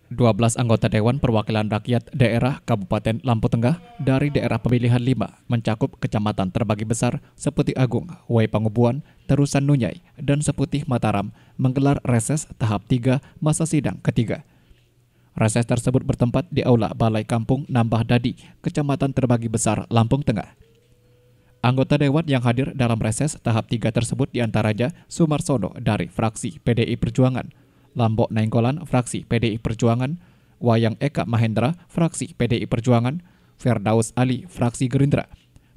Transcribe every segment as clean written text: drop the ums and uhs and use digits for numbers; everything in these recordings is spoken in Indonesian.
12 anggota Dewan Perwakilan Rakyat Daerah Kabupaten Lampung Tengah dari daerah pemilihan 5 mencakup kecamatan terbagi besar Seputih Agung, Wai Pangubuan, Terusan Nunyai, dan Seputih Mataram menggelar reses tahap 3 masa sidang ketiga. Reses tersebut bertempat di Aula Balai Kampung Nambah Dadi, Kecamatan Terbagi Besar, Lampung Tengah. Anggota Dewan yang hadir dalam reses tahap 3 tersebut diantaranya Sumarsono dari fraksi PDI Perjuangan, Lambok Nainggolan, fraksi PDI Perjuangan, Wayang Eka Mahendra, fraksi PDI Perjuangan, Firdaus Ali, fraksi Gerindra,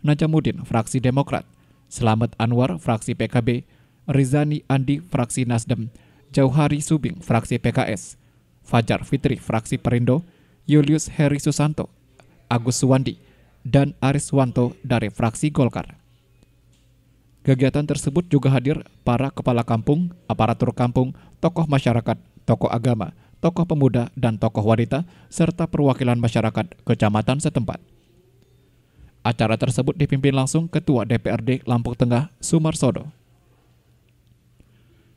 Najamuddin, fraksi Demokrat, Slamet Anwar, fraksi PKB, Rizani Andi, fraksi Nasdem, Jauhari Subing, fraksi PKS, Fajar Fitri, fraksi Perindo, Julius Heri Susanto, Agus Suwandi, dan Aris Wanto dari fraksi Golkar. Kegiatan tersebut juga hadir para kepala kampung, aparatur kampung, tokoh masyarakat, tokoh agama, tokoh pemuda, dan tokoh wanita, serta perwakilan masyarakat kecamatan setempat. Acara tersebut dipimpin langsung Ketua DPRD Lampung Tengah, Sumarsono.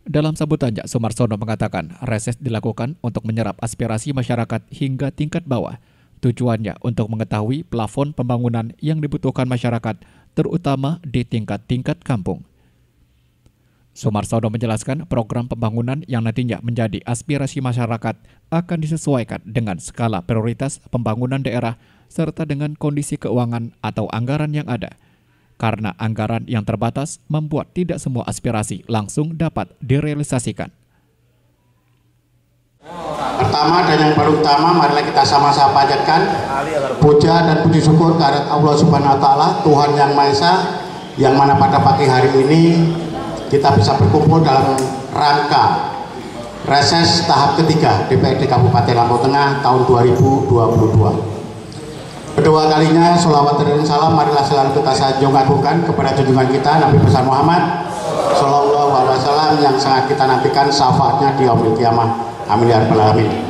Dalam sambutannya, Sumarsono mengatakan reses dilakukan untuk menyerap aspirasi masyarakat hingga tingkat bawah. Tujuannya untuk mengetahui plafon pembangunan yang dibutuhkan masyarakat, terutama di tingkat-tingkat kampung. Sumarsono menjelaskan program pembangunan yang nantinya menjadi aspirasi masyarakat akan disesuaikan dengan skala prioritas pembangunan daerah serta dengan kondisi keuangan atau anggaran yang ada. Karena anggaran yang terbatas membuat tidak semua aspirasi langsung dapat direalisasikan. Pertama dan yang paling utama, marilah kita sama-sama panjatkan puja dan puji syukur kehadirat Allah Subhanahu wa Ta'ala, Tuhan Yang Maha Esa, yang mana pada pagi hari ini kita bisa berkumpul dalam rangka reses tahap ketiga DPRD Kabupaten Lampung Tengah tahun 2022. Kedua kalinya, sholawat dan salam marilah selalu kita sanjung agungkan kepada junjungan kita Nabi besar Muhammad Sallallahu Alaihi Wasallam yang sangat kita nantikan syafaatnya di yaumil qiyamah. Amin ya rabbal alamin.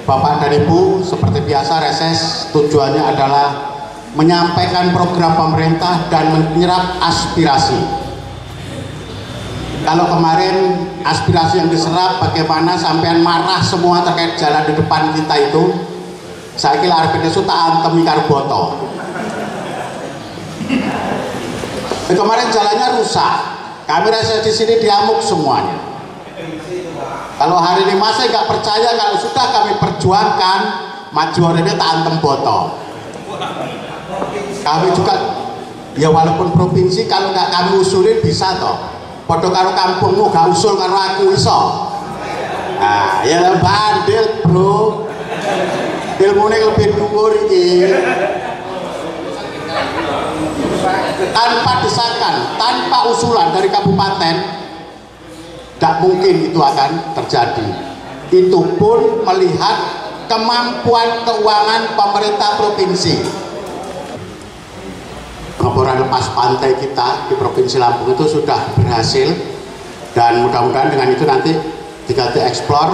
Bapak dan Ibu, seperti biasa reses tujuannya adalah menyampaikan program pemerintah dan menyerap aspirasi. Kalau kemarin aspirasi yang diserap bagaimana sampean marah semua terkait jalan di depan kita itu, saya kira arep itu tak antemi karo boto. Kemarin jalannya rusak, kami reses di sini diamuk semuanya. Kalau hari ini masih nggak percaya, kalau sudah kami perjuangkan, maju ini tak antem botol. Kami juga, ya walaupun provinsi, kalau nggak kami usulin bisa toh. Podo karo kampungmu gak usul karo aku iso. Nah, ya bandel bro. Ilmunya lebih dhuwur iki. Tanpa desakan, tanpa usulan dari kabupaten, tidak mungkin itu akan terjadi. Itu pun melihat kemampuan keuangan pemerintah provinsi. Pengeboran lepas pantai kita di Provinsi Lampung itu sudah berhasil, dan mudah-mudahan dengan itu nanti tinggal dieksplor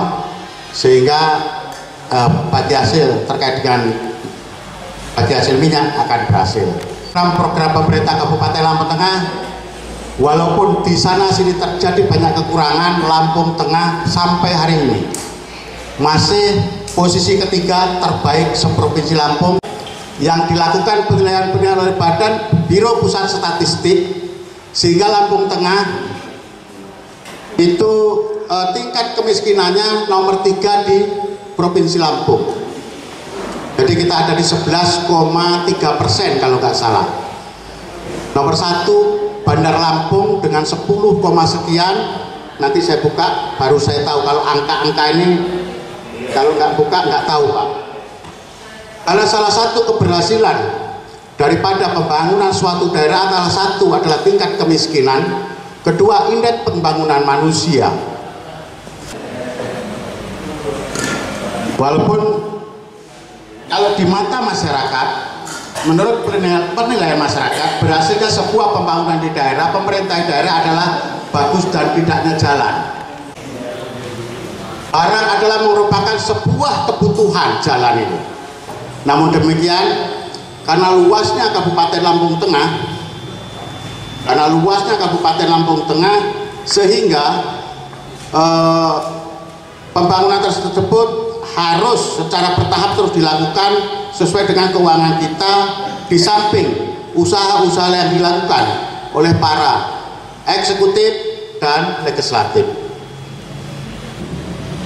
sehingga bagi hasil terkait dengan bagi hasil minyak akan berhasil. Program pemerintah Kabupaten Lampung Tengah, walaupun di sana sini terjadi banyak kekurangan, Lampung Tengah sampai hari ini masih posisi ketiga terbaik seprovinsi Lampung. Yang dilakukan penilaian oleh Badan Biro Pusat Statistik, sehingga Lampung Tengah itu tingkat kemiskinannya nomor 3 di Provinsi Lampung. Jadi kita ada di 11,3% kalau nggak salah. Nomor 1 Bandar Lampung dengan 10, sekian. Nanti saya buka baru saya tahu kalau angka-angka ini, kalau nggak buka nggak tahu Pak. Karena salah satu keberhasilan daripada pembangunan suatu daerah adalah satu adalah tingkat kemiskinan, kedua indeks pembangunan manusia. Walaupun kalau di mata masyarakat, menurut penilaian masyarakat, berhasilnya sebuah pembangunan di daerah, pemerintah daerah adalah bagus dan tidaknya jalan. Barang adalah merupakan sebuah kebutuhan jalan itu. Namun demikian, karena luasnya Kabupaten Lampung Tengah, sehingga pembangunan tersebut harus secara bertahap terus dilakukan sesuai dengan keuangan kita, di samping usaha-usaha yang dilakukan oleh para eksekutif dan legislatif.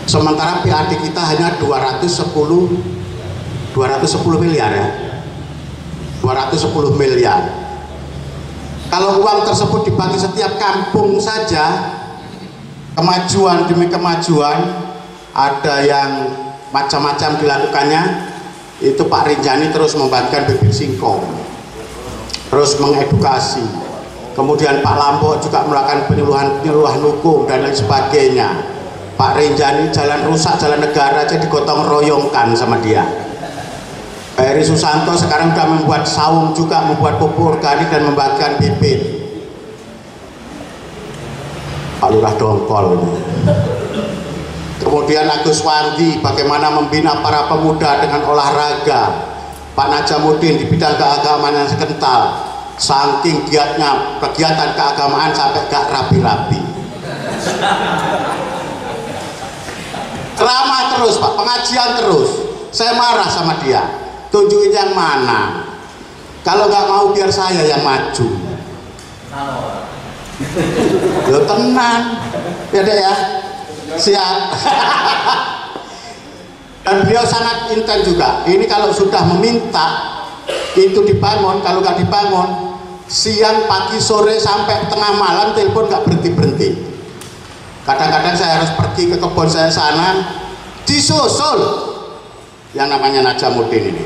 Sementara PAD kita hanya 210 miliar ya, 210 miliar. Kalau uang tersebut dibagi setiap kampung saja, kemajuan demi kemajuan, ada yang macam-macam dilakukannya. Itu Pak Rinjani terus membagikan bibit singkong, terus mengedukasi. Kemudian Pak Lambo juga melakukan penyuluhan hukum dan lain sebagainya. Pak Rinjani jalan rusak, jalan negara aja digotong royongkan sama dia. Pak Heri Susanto sekarang sudah membuat saung juga, membuat pupuk organik dan membagikan bibit. Pak Lurah Dongkol. Kemudian Agus Wandi bagaimana membina para pemuda dengan olahraga. Pak Najamuddin di bidang keagamaan yang sekental, saking giatnya kegiatan keagamaan sampai gak rapi-rapi. Ceramah terus Pak, pengajian terus. Saya marah sama dia, tunjukin yang mana. Kalau nggak mau biar saya yang maju. Yo tenang ya dek ya, siap. Dan beliau sangat intens juga. Ini kalau sudah meminta itu dibangun, kalau nggak dibangun siang, pagi, sore sampai tengah malam telepon nggak berhenti. Kadang-kadang saya harus pergi ke kebun saya sana, disusul yang namanya Najamuddin ini.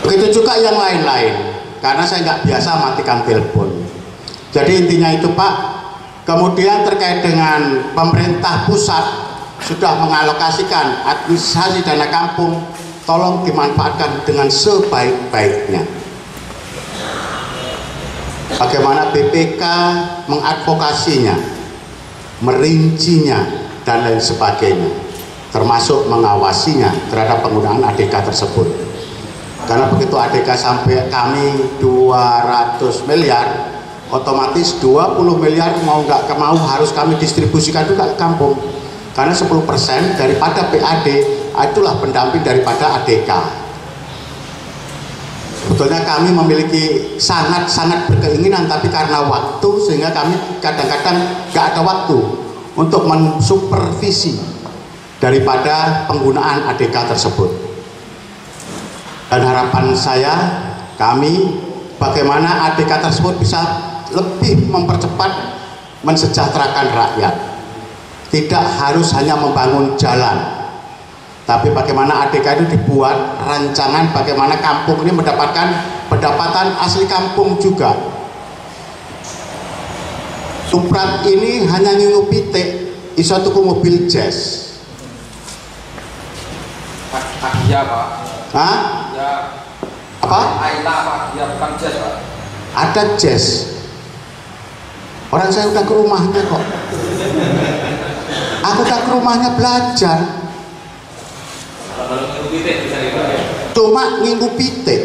Begitu juga yang lain-lain, karena saya nggak biasa matikan telepon. Jadi intinya itu Pak. Kemudian terkait dengan pemerintah pusat sudah mengalokasikan administrasi dana kampung, tolong dimanfaatkan dengan sebaik-baiknya. Bagaimana BPK mengadvokasinya, merincinya dan lain sebagainya, termasuk mengawasinya terhadap penggunaan ADK tersebut. Karena begitu ADK sampai kami 200 miliar, otomatis 20 miliar mau nggak mau harus kami distribusikan juga ke kampung, karena 10% daripada PAD itulah pendamping daripada ADK. Sebetulnya kami memiliki sangat-sangat berkeinginan, tapi karena waktu sehingga kami kadang-kadang nggak ada waktu untuk mensupervisi daripada penggunaan ADK tersebut. Dan harapan saya, kami bagaimana ADK tersebut bisa lebih mempercepat mensejahterakan rakyat. Tidak harus hanya membangun jalan, tapi bagaimana ADK itu dibuat rancangan bagaimana kampung ini mendapatkan pendapatan asli kampung juga. Suprat ini hanya ngingu pitik, iso tuku mobil jazz. Iya Pak. Hah? Ya. Apa? Aila Pak, ya bukan jazz Pak. Ada jazz. Orang saya udah ke rumahnya kok. Aku udah ke rumahnya belajar. Cuma nginggu pitik.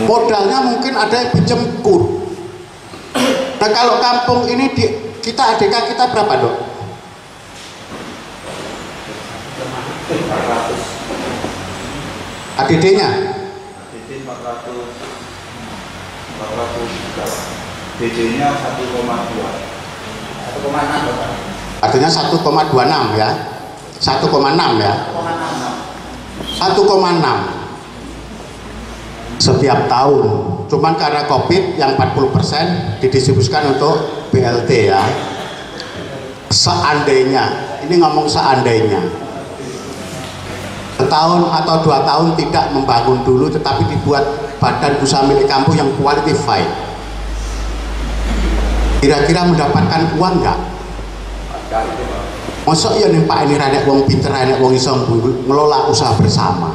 Modalnya mungkin ada yang pinjam kur. Nah kalau kampung ini kita ADK kita berapa dok? 400. ADD-nya? ADD 400. BJ-nya 1,2. 1,6 Bapak. Artinya 1,26 ya. 1,6 ya. 1,6 setiap tahun. Cuman karena Covid yang 40% didistribusikan untuk BLT ya. Seandainya, ini ngomong seandainya, setahun atau 2 tahun tidak membangun dulu tetapi dibuat badan usaha milik kampung yang qualified, kira-kira mendapatkan uang nggak? Masa iya nih Pak ini rakyat wong pinter, rakyat wong iso ngelola usaha bersama.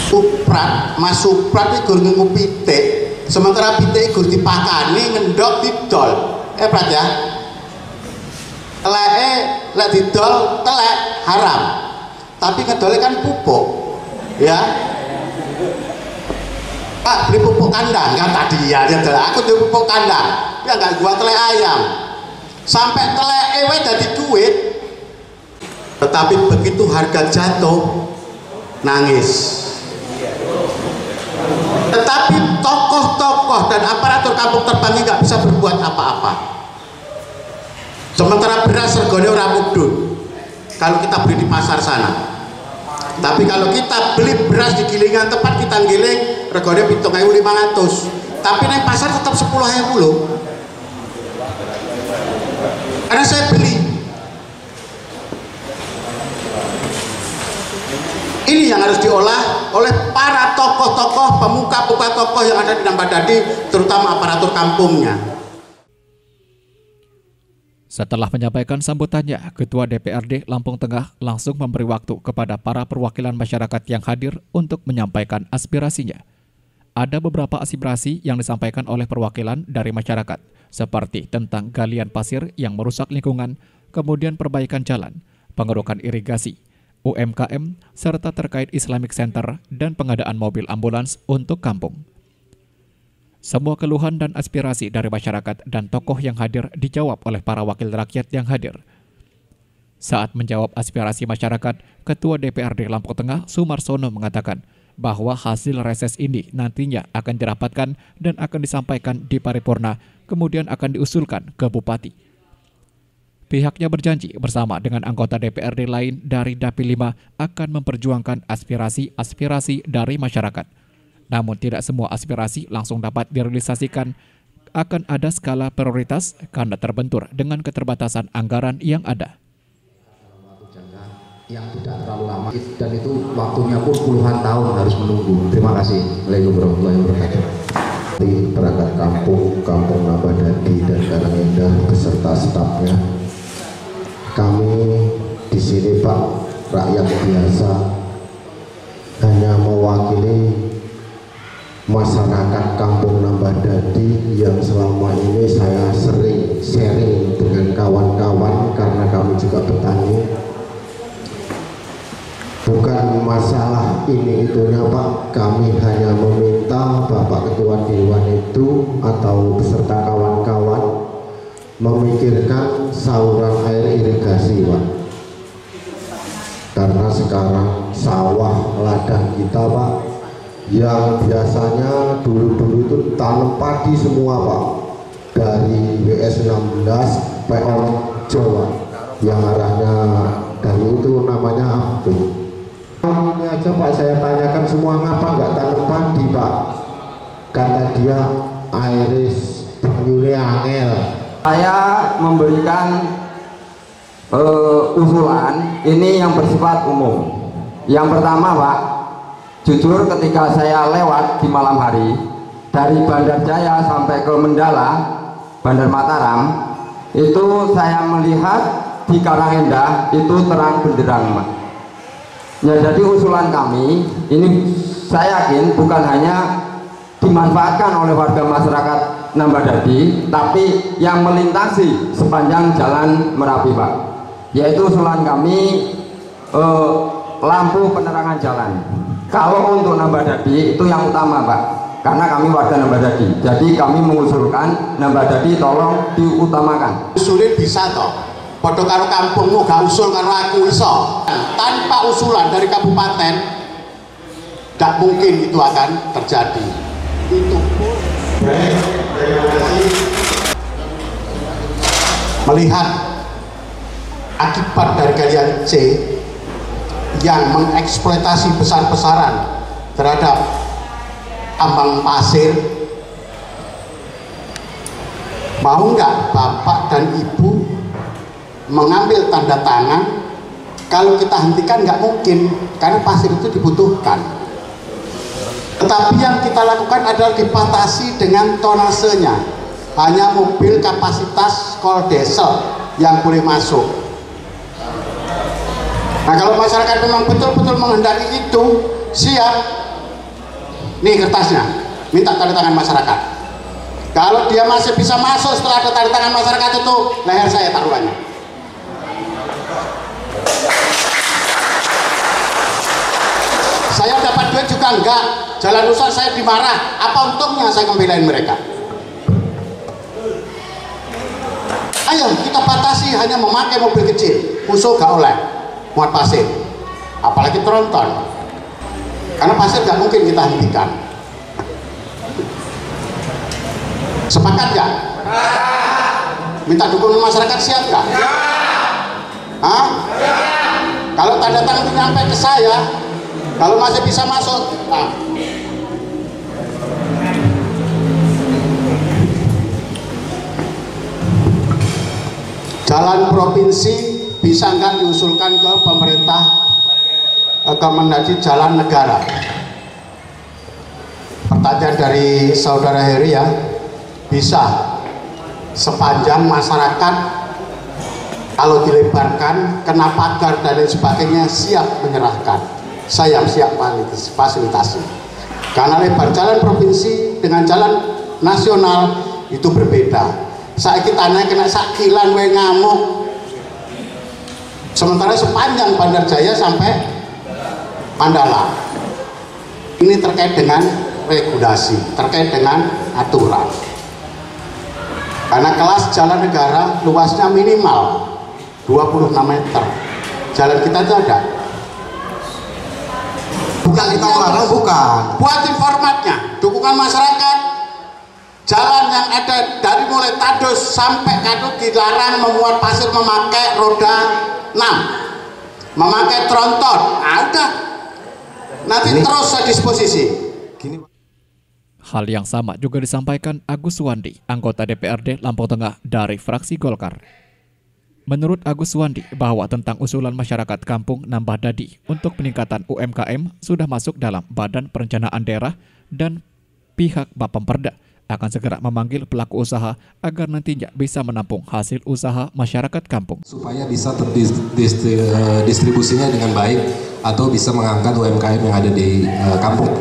Suprat, Mas Suprat itu gur ngingu pitik, sementara pitik gur dipakani ngendok didol. Prat ya. Teleke lek didol telek haram. Tapi ngedolnya kan pupuk, ya. Pak, beli pupuk kandang, kata dia aku beli pupuk kandang, ya nggak gua telek ayam, sampai telek ewe jadi duit. Tetapi begitu harga jatuh, nangis. Tetapi tokoh-tokoh dan aparatur kampung terbang ini nggak bisa berbuat apa-apa. Sementara beras regane ora mudhun kalau kita beli di pasar sana. Tapi kalau kita beli beras di gilingan tempat kita giling, regane 7.500. Tapi naik pasar tetap 10.000 loh. Karena saya beli. Ini yang harus diolah oleh para tokoh-tokoh, pemuka-pemuka tokoh yang ada di Nambadadi, terutama aparatur kampungnya. Setelah menyampaikan sambutannya, Ketua DPRD Lampung Tengah langsung memberi waktu kepada para perwakilan masyarakat yang hadir untuk menyampaikan aspirasinya. Ada beberapa aspirasi yang disampaikan oleh perwakilan dari masyarakat, seperti tentang galian pasir yang merusak lingkungan, kemudian perbaikan jalan, pengerukan irigasi, UMKM, serta terkait Islamic Center dan pengadaan mobil ambulans untuk kampung. Semua keluhan dan aspirasi dari masyarakat dan tokoh yang hadir dijawab oleh para wakil rakyat yang hadir. Saat menjawab aspirasi masyarakat, Ketua DPRD Lampung Tengah Sumarsono mengatakan bahwa hasil reses ini nantinya akan dirapatkan dan akan disampaikan di paripurna, kemudian akan diusulkan ke Bupati. Pihaknya berjanji bersama dengan anggota DPRD lain dari Dapil 5 akan memperjuangkan aspirasi-aspirasi dari masyarakat. Namun tidak semua aspirasi langsung dapat direalisasikan, akan ada skala prioritas karena terbentur dengan keterbatasan anggaran yang ada. Yang tidak terlalu lama dan itu waktunya pun puluhan tahun harus menunggu. Terima kasih. Assalamualaikum warahmatullahi wabarakatuh. Di perangkat kampung Nambadadi dan Karangindah beserta stafnya, kami di sini Pak, rakyat biasa, hanya mewakili masyarakat kampung Nambadadi yang selama ini saya sering sharing dengan kawan-kawan karena kami juga petani. Bukan masalah ini itunya Pak, kami hanya meminta Bapak Ketua Dewan itu atau beserta kawan-kawan memikirkan saluran air irigasi Pak, karena sekarang sawah ladang kita Pak yang biasanya dulu-dulu itu tanam padi semua Pak, dari WS 16 PO Jawa yang arahnya dari itu namanya apa? Ini aja Pak saya tanyakan semua, ngapa nggak tanam padi Pak? Kata dia airis banyune angel. Saya memberikan usulan ini yang bersifat umum. Yang pertama Pak, jujur ketika saya lewat di malam hari dari Bandar Jaya sampai ke Mendala, Bandar Mataram, itu saya melihat di Karangindah itu terang benderang Pak. Ya, jadi usulan kami ini saya yakin bukan hanya dimanfaatkan oleh warga masyarakat Nambadadi, tapi yang melintasi sepanjang jalan Merapi Pak, yaitu usulan kami lampu penerangan jalan. Kalau untuk Nambadadi itu yang utama Pak, karena kami warga Nambadadi, jadi kami mengusulkan Nambadadi tolong diutamakan. Usulin bisa toh, padha karo kampungmu gak usul karo aku iso. Tanpa usulan dari kabupaten tidak mungkin itu akan terjadi. Itu melihat akibat dari galian C yang mengeksploitasi besar-besaran terhadap ambang pasir, mau nggak Bapak dan Ibu mengambil tanda tangan? Kalau kita hentikan nggak mungkin, karena pasir itu dibutuhkan. Tetapi yang kita lakukan adalah dibatasi dengan tonasenya, hanya mobil kapasitas skol diesel yang boleh masuk. Nah, kalau masyarakat memang betul-betul menghendaki itu, siap. Nih kertasnya, minta tanda tangan masyarakat. Kalau dia masih bisa masuk setelah ada tanda tangan masyarakat itu, leher saya taruhannya. Saya dapat duit juga enggak. Jalan rusak saya dimarah. Apa untungnya saya ngebelain mereka? Ayo kita batasi hanya memakai mobil kecil. Musuh gak oleh muat pasir, apalagi tronton. Karena pasir gak mungkin kita hentikan. Sepakat gak? Minta dukungan masyarakat, siap gak? Hah? Kalau tanda tangan itu nyampe ke saya, kalau masih bisa masuk, nah. Jalan provinsi bisa nggak diusulkan ke pemerintah Kemendagri jalan negara? Pertanyaan dari saudara Heri ya. Bisa, sepanjang masyarakat kalau dilebarkan kena pagar dan lain sebagainya siap menyerahkan, saya siap fasilitasi. Karena lebar jalan provinsi dengan jalan nasional itu berbeda. Saya kita naik kena sakilan we ngamuk. Sementara sepanjang Bandar Jaya sampai Mandala. Ini terkait dengan regulasi, terkait dengan aturan. Karena kelas jalan negara luasnya minimal 26 meter. Jalan kita itu ada. Bukan kita larang, bukan. Buatin formatnya, dukungan masyarakat. Jalan yang ada dari mulai Tadus sampai Kadut dilarang memuat pasir memakai roda 6, memakai tronton. Ada. Nanti ini terus saya disposisi. Gini. Hal yang sama juga disampaikan Agus Suwandi, anggota DPRD Lampung Tengah dari fraksi Golkar. Menurut Agus Suwandi bahwa tentang usulan masyarakat kampung nambah dadi untuk peningkatan UMKM sudah masuk dalam Badan Perencanaan Daerah dan pihak Bapemperda akan segera memanggil pelaku usaha agar nantinya bisa menampung hasil usaha masyarakat kampung. Supaya bisa terdistribusinya dengan baik atau bisa mengangkat UMKM yang ada di kampung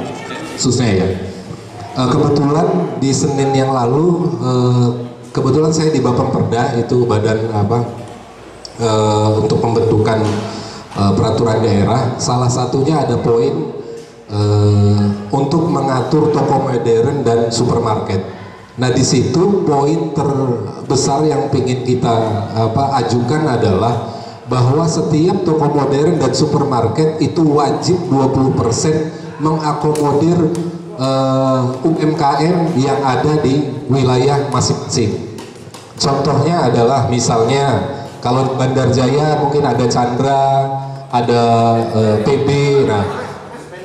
khususnya ya. Kebetulan di Senin yang lalu, kebetulan saya di Bapemperda, itu badan untuk pembentukan peraturan daerah. Salah satunya ada poin untuk mengatur toko modern dan supermarket. Nah di situ poin terbesar yang ingin kita ajukan adalah bahwa setiap toko modern dan supermarket itu wajib 20% mengakomodir UMKM yang ada di wilayah masing-masing. Contohnya adalah misalnya kalau di Bandar Jaya mungkin ada Chandra, ada PB. Nah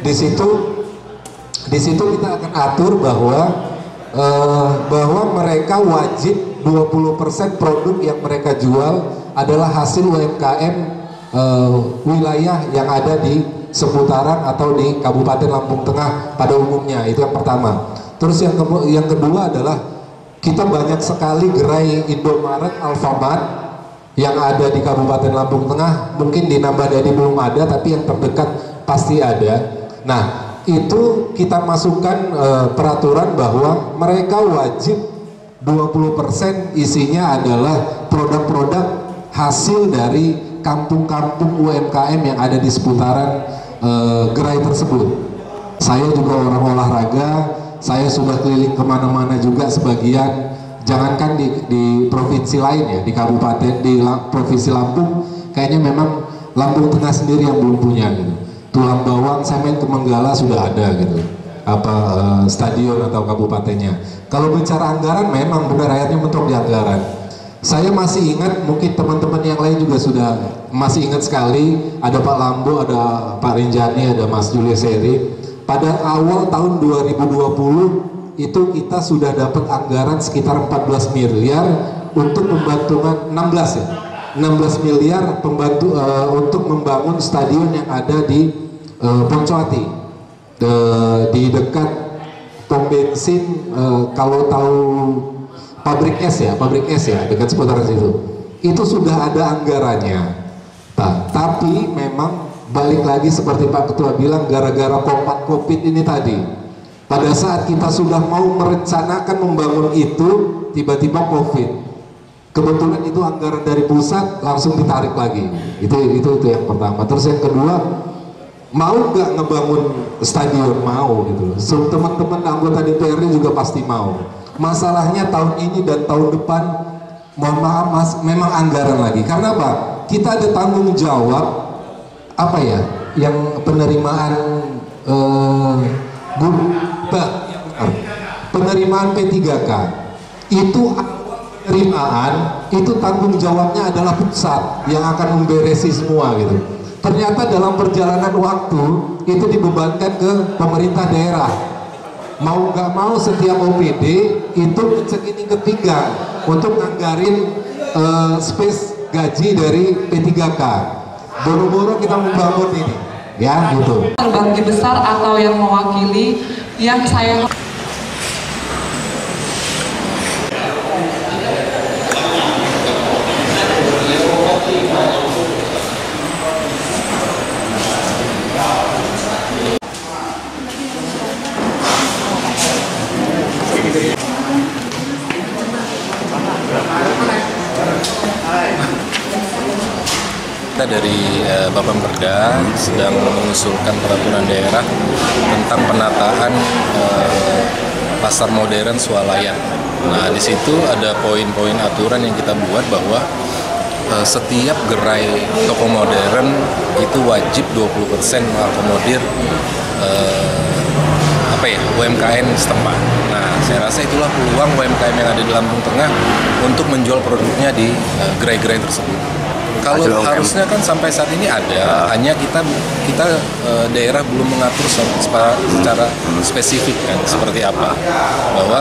di situ kita akan atur bahwa mereka wajib 20% produk yang mereka jual adalah hasil UMKM wilayah yang ada di seputaran atau di Kabupaten Lampung Tengah pada umumnya. Itu yang pertama. Terus yang kedua adalah kita banyak sekali gerai Indomaret, Alfamart yang ada di Kabupaten Lampung Tengah. Mungkin di Nambah Dadi belum ada, tapi yang terdekat pasti ada. Nah itu kita masukkan peraturan bahwa mereka wajib 20% isinya adalah produk-produk hasil dari kampung-kampung UMKM yang ada di seputaran gerai tersebut. Saya juga orang olahraga, saya sudah keliling kemana-mana juga sebagian, jangankan di provinsi lain ya, di kabupaten, di provinsi Lampung, kayaknya memang Lampung Tengah sendiri yang belum punya gitu. Tulang Bawang saya main ke Menggala sudah ada gitu, stadion atau kabupatennya. Kalau bicara anggaran memang benar ayatnya mentok di anggaran. Saya masih ingat, mungkin teman-teman yang lain juga sudah masih ingat sekali, ada Pak Lambo, ada Pak Rinjani, ada Mas Julius Heri. Pada awal tahun 2020 itu kita sudah dapat anggaran sekitar 14 miliar untuk pembantuan 16 miliar untuk membangun stadion yang ada di Poncoati, di dekat pom bensin, kalau tahu pabrik es ya, dekat seputaran situ. Itu sudah ada anggarannya. Tapi memang balik lagi seperti Pak Ketua bilang, gara-gara kompak COVID ini tadi, pada saat kita sudah mau merencanakan membangun itu, tiba-tiba COVID. Kebetulan itu anggaran dari pusat langsung ditarik lagi. Itu yang pertama. Terus yang kedua, mau nggak ngebangun stadion? Mau gitu loh. So, teman-teman anggota DPRD juga pasti mau. Masalahnya tahun ini dan tahun depan, mohon maaf Mas, memang anggaran lagi. Karena apa? Kita ada tanggung jawab apa ya? Yang penerimaan penerimaan P3K itu penerimaan itu tanggung jawabnya adalah pusat yang akan memberesi semua gitu. Ternyata dalam perjalanan waktu itu dibebankan ke pemerintah daerah. Mau nggak mau setiap OPD itu segini ketiga untuk nganggarin space gaji dari P3K. Boro-boro kita membangun ini, ya gitu. Terbanggi besar atau yang mewakili yang saya Kita dari Bapemberda sedang mengusulkan peraturan daerah tentang penataan pasar modern swalayan. Nah, di situ ada poin-poin aturan yang kita buat bahwa setiap gerai toko modern itu wajib 20% mengakomodir UMKM setempat. Nah, saya rasa itulah peluang UMKM yang ada di Lampung Tengah untuk menjual produknya di gerai-gerai tersebut. Kalau harusnya kan sampai saat ini ada, hanya kita daerah belum mengatur secara spesifik kan seperti apa, bahwa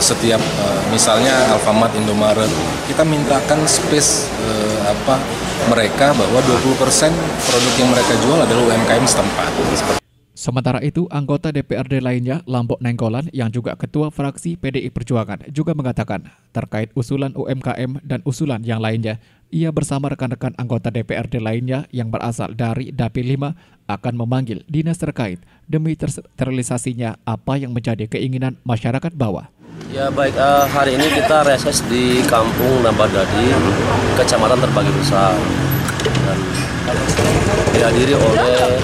setiap misalnya Alfamart, Indomaret, kita mintakan space mereka bahwa 20% produk yang mereka jual adalah UMKM setempat. Sementara itu, anggota DPRD lainnya, Lambok Nenggolan, yang juga ketua fraksi PDI Perjuangan, juga mengatakan terkait usulan UMKM dan usulan yang lainnya, ia bersama rekan-rekan anggota DPRD lainnya yang berasal dari Dapil 5 akan memanggil dinas terkait demi terrealisasinya apa yang menjadi keinginan masyarakat bawah. Ya baik, hari ini kita reses di Kampung Nambadadi, Kecamatan Terbagi Besar, dan dihadiri oleh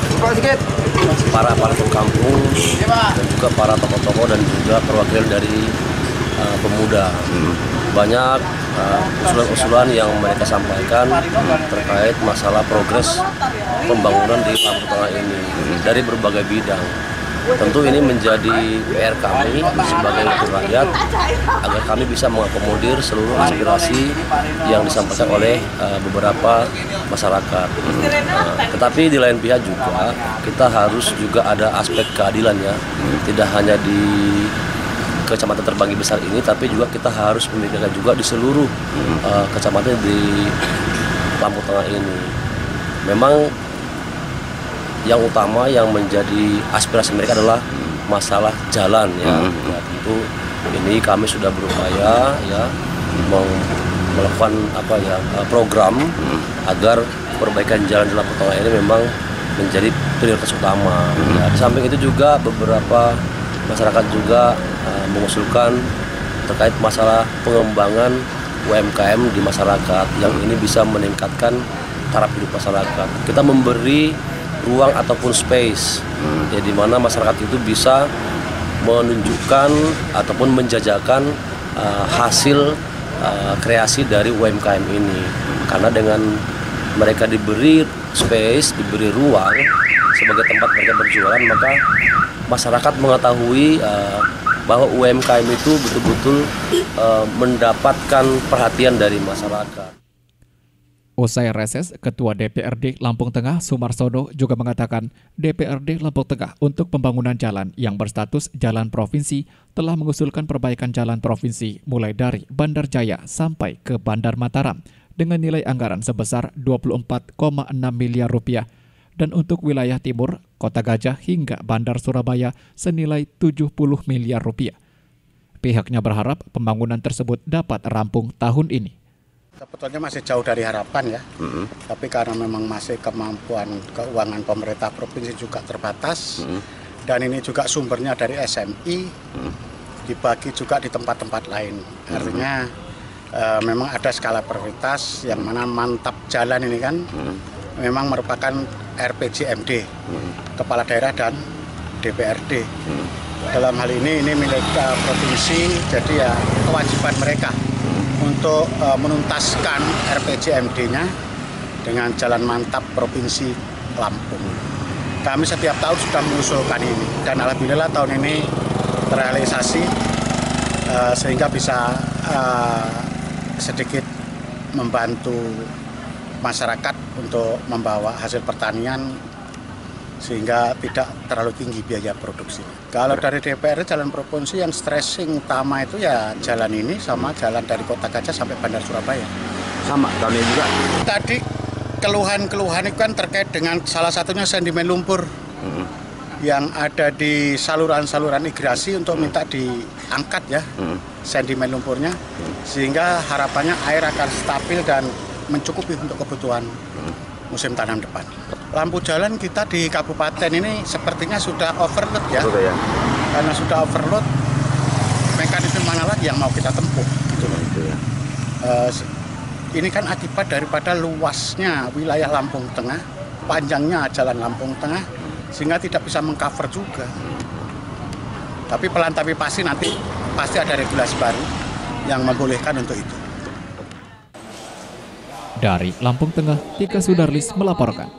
para kampung dan juga para tokoh-tokoh dan juga perwakilan dari pemuda. Banyak usulan-usulan yang mereka sampaikan terkait masalah progres pembangunan di Lampung Tengah ini dari berbagai bidang. Tentu ini menjadi PR kami sebagai wakil rakyat agar kami bisa mengakomodir seluruh aspirasi yang disampaikan oleh beberapa masyarakat. Tetapi di lain pihak juga kita harus juga ada aspek keadilan ya, tidak hanya di Kecamatan Terbagi Besar ini, tapi juga kita harus memikirkan juga di seluruh kecamatan di Lampung Tengah ini. Memang yang utama yang menjadi aspirasi mereka adalah masalah jalan ya. Ya tentu ini kami sudah berupaya ya melakukan program agar perbaikan jalan di Lampung Tengah ini memang menjadi prioritas utama. Ya, di samping itu juga beberapa masyarakat juga mengusulkan terkait masalah pengembangan UMKM di masyarakat yang ini bisa meningkatkan taraf hidup masyarakat. Kita memberi ruang ataupun space ya, di mana masyarakat itu bisa menunjukkan ataupun menjajakan hasil kreasi dari UMKM ini, karena dengan mereka diberi space, diberi ruang sebagai tempat mereka berjualan, maka masyarakat mengetahui bahwa UMKM itu betul-betul mendapatkan perhatian dari masyarakat. Usai reses, Ketua DPRD Lampung Tengah Sumarsono juga mengatakan DPRD Lampung Tengah untuk pembangunan jalan yang berstatus jalan provinsi telah mengusulkan perbaikan jalan provinsi mulai dari Bandar Jaya sampai ke Bandar Mataram dengan nilai anggaran sebesar 24,6 miliar rupiah dan untuk wilayah timur, Kota Gajah hingga Bandar Surabaya senilai 70 miliar rupiah. Pihaknya berharap pembangunan tersebut dapat rampung tahun ini. Sebetulnya masih jauh dari harapan ya, tapi karena memang masih kemampuan keuangan pemerintah provinsi juga terbatas, dan ini juga sumbernya dari SMI, dibagi juga di tempat-tempat lain. Artinya memang ada skala prioritas yang mana mantap jalan ini kan memang merupakan RPJMD, kepala daerah dan DPRD. Dalam hal ini milik provinsi, jadi ya kewajiban mereka untuk menuntaskan RPJMD-nya dengan Jalan Mantap Provinsi Lampung. Kami setiap tahun sudah mengusulkan ini, dan alhamdulillah tahun ini terrealisasi sehingga bisa sedikit membantu masyarakat untuk membawa hasil pertanian sehingga tidak terlalu tinggi biaya produksi. Kalau dari DPR jalan provinsi yang stressing utama itu ya jalan ini sama jalan dari Kota Gajah sampai Bandar Surabaya. Sama tahun ini juga. Tadi keluhan-keluhan itu kan terkait dengan salah satunya sedimen lumpur yang ada di saluran-saluran irigasi untuk minta diangkat ya sedimen lumpurnya, sehingga harapannya air akan stabil dan mencukupi untuk kebutuhan musim tanam depan. Lampu jalan kita di kabupaten ini sepertinya sudah overload ya. Karena sudah overload, mekanisme mana lagi yang mau kita tempuh? Gitu. Ini kan akibat daripada luasnya wilayah Lampung Tengah, panjangnya jalan Lampung Tengah, sehingga tidak bisa mengcover juga. Tapi pelan tapi pasti nanti pasti ada regulasi baru yang membolehkan untuk itu. Dari Lampung Tengah, Tika Sudarlis melaporkan.